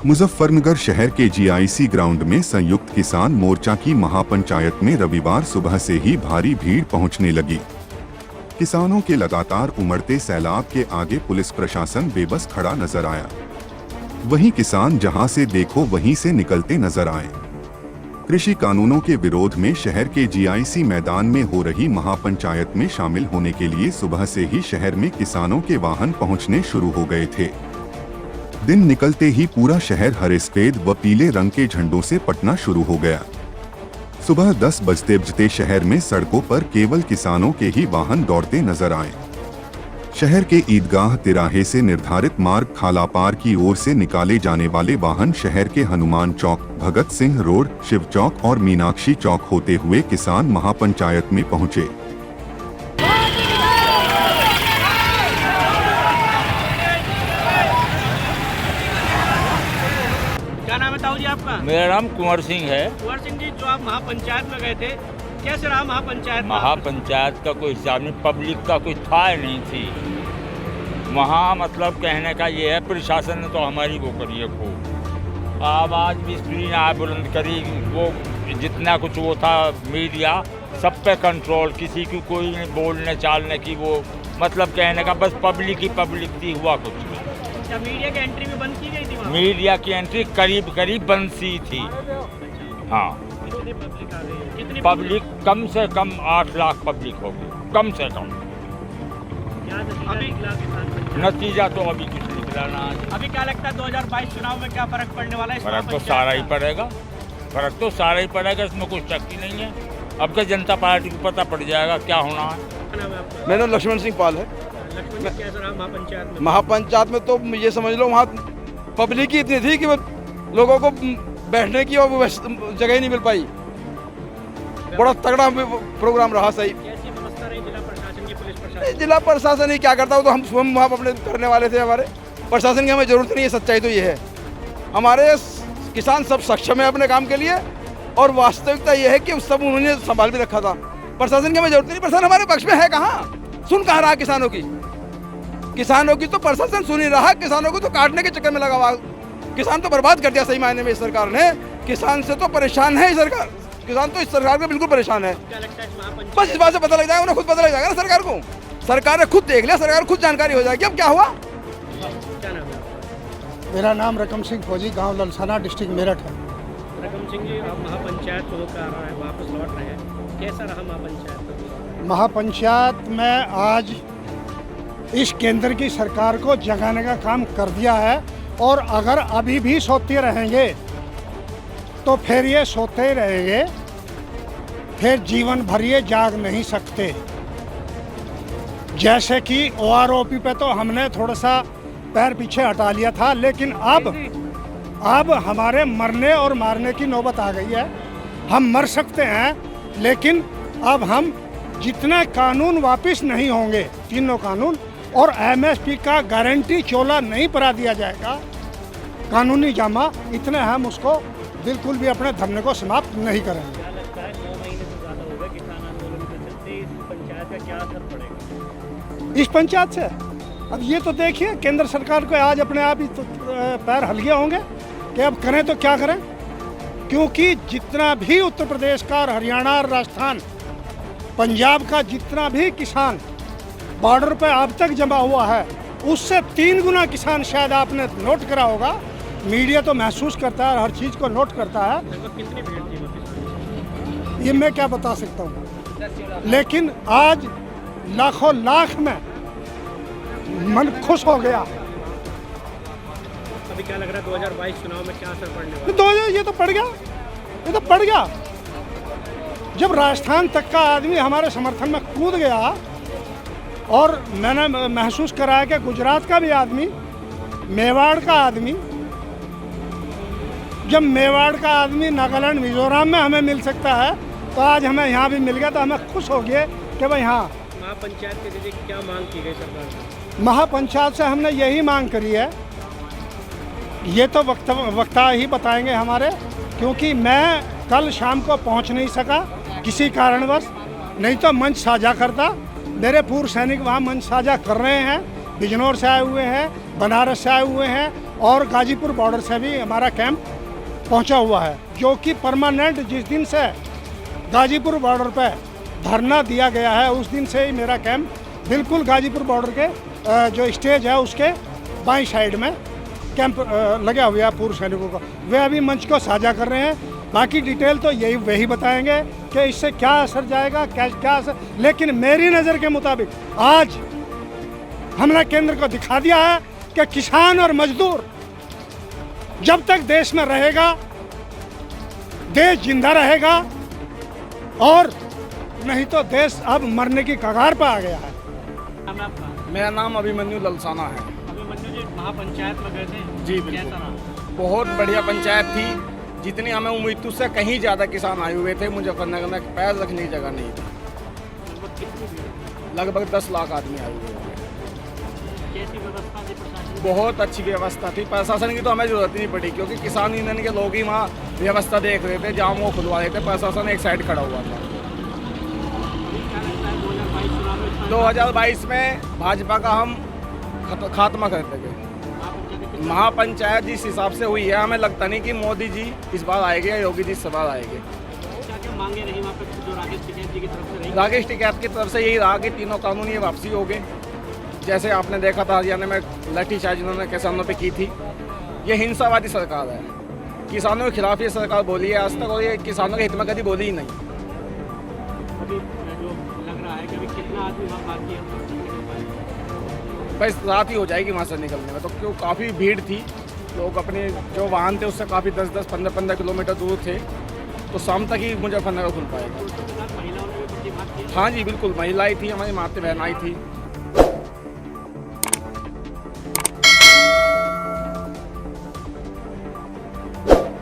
मुजफ्फरनगर शहर के GIC ground में संयुक्त किसान मोर्चा की महापंचायत में रविवार सुबह से ही भारी भीड़ पहुंचने लगी। किसानों के लगातार उमड़ते सैलाब के आगे पुलिस प्रशासन बेबस खड़ा नजर आया। वहीं किसान जहां से देखो वहीं से निकलते नजर आए। कृषि कानूनों के विरोध में शहर के जीआईसी मैदान में हो रही महापंचायत में शामिल होने के लिए सुबह से ही शहर में किसानों के वाहन पहुंचने शुरू हो गए थे। दिन निकलते ही पूरा शहर हरे सफेद व पीले रंग के झंडों से पटना शुरू हो गया। सुबह 10 बजते शहर में सड़कों पर केवल किसानों के ही वाहन दौड़ते नजर आए। शहर के ईदगाह तिराहे से निर्धारित मार्ग खालापार की ओर से निकाले जाने वाले वाहन शहर के हनुमान चौक, भगत सिंह रोड, शिव चौक और मीनाक्षी चौक होते हुए किसान महापंचायत में पहुंचे। क्या नाम है ताऊ जी आपका? मेरा नाम कुंवर सिंह है। कुंवर सिंह जी, जो आप महापंचायत में गए थे, कैसे रहा महापंचायत? महापंचायत का कोई हिसाब नहीं, पब्लिक का कोई था नहीं थी वहाँ। मतलब कहने का ये है, प्रशासन ने तो हमारी वो करी है खूब। आवाज़ भी सुनी, आवाज़ बुलंद करी, वो जितना कुछ वो था मीडिया सब पे कंट्रोल, किसी की कोई नहीं बोलने चालने की वो, मतलब कहने का बस पब्लिक ही पब्लिक थी, हुआ कुछ नहीं। क्या मीडिया की एंट्री भी बंद की गई थी वहाँ? मीडिया की एंट्री करीब करीब बंद सी थी। हाँ, कितनी पब्लिक आ गई? कितनी पब्लिक कम से कम 8 लाख पब्लिक होगी, कम से कम। क्या नतीजा निकला किसान पंचायत? नतीजा तो अभी कुछ निकला ना। अभी क्या लगता है 2022 चुनाव में क्या फर्क पड़ने वाला है? फर्क तो सारा ही पड़ेगा, फर्क तो सारा ही पड़ेगा, इसमें कुछ शक ही नहीं है। अब क्या जनता पार्टी को पता पड़ जाएगा क्या होना है। क्या नाम है आपका? मेरा लक्ष्मण सिंह पाल है। लक्ष्मण जी, कैसा रहा महापंचायत में? महापंचायत में तो ये समझ लो वहाँ पब्लिक ही इतनी थी कि लोगों को बैठने की और जगह ही नहीं मिल पाई। बड़ा तगड़ा प्रोग्राम रहा। सही कैसी व्यवस्था रही जिला प्रशासन की, पुलिस प्रशासन? जिला प्रशासन ही क्या करता हो, तो हम स्वयं वहाँ अपने करने वाले थे। हमारे प्रशासन की हमें जरूरत नहीं है, सच्चाई तो ये है। हमारे किसान सब सक्षम है अपने काम के लिए, और वास्तविकता ये है कि सब उन्होंने संभाल भी रखा था। प्रशासन की हमें जरूरत नहीं, प्रशासन हमारे पक्ष में है कहाँ, सुन कहाँ रहा किसानों की। किसानों की तो प्रशासन सुन ही रहा, किसानों को तो काटने के चक्कर में लगा हुआ। किसान तो बर्बाद कर दिया सही मायने में इस सरकार ने। किसान से तो परेशान है सरकार, किसान तो इस सरकार में बिल्कुल परेशान है। क्या लगता है महापंचायत? बस इस बात से पता लग जाएगा, उन्हें खुद पता लग जाएगा ना सरकार को। सरकार ने खुद देख लिया, सरकार खुद जानकारी हो जाएगी अब क्या हुआ। क्या नाम है? मेरा नाम रकम सिंह फौजी, गांव ललसाना, डिस्ट्रिक्ट मेरठ है। रकम सिंह जी, आप महापंचायत को होकर आ रहा है, वापस लौट रहे हैं, कैसा रहा महापंचायत? महापंचायत में आज इस केंद्र की सरकार को जगाने का काम कर दिया है, और अगर अभी भी सोते रहेंगे तो फिर ये सोते ही रहेंगे, फिर जीवन भर ये जाग नहीं सकते। जैसे कि OROP पे तो हमने थोड़ा सा पैर पीछे हटा लिया था, लेकिन अब हमारे मरने और मारने की नौबत आ गई है। हम मर सकते हैं, लेकिन अब हम जितने कानून वापस नहीं होंगे, तीनों कानून, और MSP का गारंटी चोला नहीं परा दिया जाएगा, कानूनी जामा, इतने हम उसको बिल्कुल भी अपने धरने को समाप्त नहीं करेंगे। क्या लगता है 9 महीने से ज़्यादा हो गए किसान आंदोलन के चलते, इस पंचायत का क्या असर पड़ेगा? इस पंचायत से अब ये तो देखिए, केंद्र सरकार को आज अपने आप ही तो पैर हल्के होंगे कि अब करें तो क्या करें, क्योंकि जितना भी उत्तर प्रदेश का और हरियाणा और राजस्थान, पंजाब का जितना भी किसान बॉर्डर पे अब तक जमा हुआ है, उससे 3 गुना किसान शायद आपने नोट करा होगा। मीडिया तो महसूस करता है, हर चीज़ को नोट करता है। लगभग कितनी भीड़ थी वहाँ? ये मैं क्या बता सकता हूँ, लेकिन आज लाखों लाख में मन खुश हो गया। अभी क्या लग रहा है 2022 चुनाव में क्या असर पड़ने वाला है? ये तो पड़ गया, ये तो पड़ गया। जब राजस्थान तक का आदमी हमारे समर्थन में कूद गया, और मैंने महसूस कराया कि गुजरात का भी आदमी, मेवाड़ का आदमी, जब मेवाड़ का आदमी नागालैंड, मिजोरम में हमें मिल सकता है, तो आज हमें यहाँ भी मिल गया, तो हमें खुश हो गए कि भाई हाँ। महापंचायत के जरिए क्या मांग की गई सरकार से? महापंचायत से हमने यही मांग करी है, ये तो वक्ता ही बताएंगे हमारे, क्योंकि मैं कल शाम को पहुंच नहीं सका किसी कारणवश, नहीं तो मंच साझा करता। मेरे पूर्व सैनिक वहाँ मंच साझा कर रहे हैं, बिजनौर से आए हुए हैं, बनारस से आए हुए हैं, और गाजीपुर बॉर्डर से भी हमारा कैंप पहुंचा हुआ है, जो कि परमानेंट जिस दिन से गाजीपुर बॉर्डर पे धरना दिया गया है उस दिन से ही मेरा कैंप बिल्कुल गाजीपुर बॉर्डर के जो स्टेज है उसके बाईं साइड में कैंप लगा हुआ है पूर्व सैनिकों का। वे अभी मंच को साझा कर रहे हैं, बाकी डिटेल तो यही वही बताएंगे कि इससे क्या असर जाएगा, क्या असर। लेकिन मेरी नज़र के मुताबिक आज हमने केंद्र को दिखा दिया है कि किसान और मजदूर जब तक देश में रहेगा देश जिंदा रहेगा, और नहीं तो देश अब मरने की कगार पर आ गया है। नाम है आपका? मेरा नाम अभिमन्यु ललसाना है। अभिमन्यु जी, महापंचायत में गए थे जी, कैसा रहा? बहुत बढ़िया पंचायत थी, जितनी हमें उम्मीद थी उससे कहीं ज़्यादा किसान आए हुए थे। मुजफ्फरनगर में पैर रखने की जगह नहीं थी। लगभग कितनी भीड़? लगभग 10 लाख आदमी आए हुए थे। कैसी व्यवस्था थी प्रशासन? बहुत अच्छी व्यवस्था थी, प्रशासन की तो हमें जरूरत ही नहीं पड़ी, क्योंकि किसान यूनियन के लोग ही वहाँ व्यवस्था देख रहे थे, जहाँ वो खुलवा रहे थे, प्रशासन एक साइड खड़ा हुआ था। अभी क्या लगता है 2022 चुनाव में इतना 2022 में भाजपा का हम खात्मा कर देंगे। महापंचायत के कितना- महापंचायत जिस हिसाब से हुई है, हमें लगता नहीं कि मोदी जी इस बार आएंगे या योगी जी इस बार आएंगे। क्या क्या मांगे रही वहाँ पे जो राकेश टिकैत जी की तरफ से रही? राकेश टिकैत की तरफ से यही रहा कि तीनों कानून ये वापसी हो गए। जैसे आपने देखा था हरियाणा में लाठीचार्ज जिन्होंने किसानों पे की थी, ये हिंसावादी सरकार है। किसानों के खिलाफ ये सरकार बोली है आज तक, और ये किसानों के हित में कभी बोली ही नहीं। अभी जो लग रहा है कि अभी कितना आदमी वहाँ बाकी है तो निकल पाएगा? बस रात ही हो जाएगी वहाँ से निकलने में, तो क्यों काफ़ी भीड़ थी। लोग अपने जो वाहन थे उससे काफ़ी 10-10, 15-15 किलोमीटर दूर थे, तो शाम तक ही मुजफ्फरनगर खुल पाएगा। पुरुषों के साथ महिलाओं ने भी प्रतिभाग किया। हाँ जी, बिल्कुल, महिलाएं थी, हमारी माता बहन आई थी।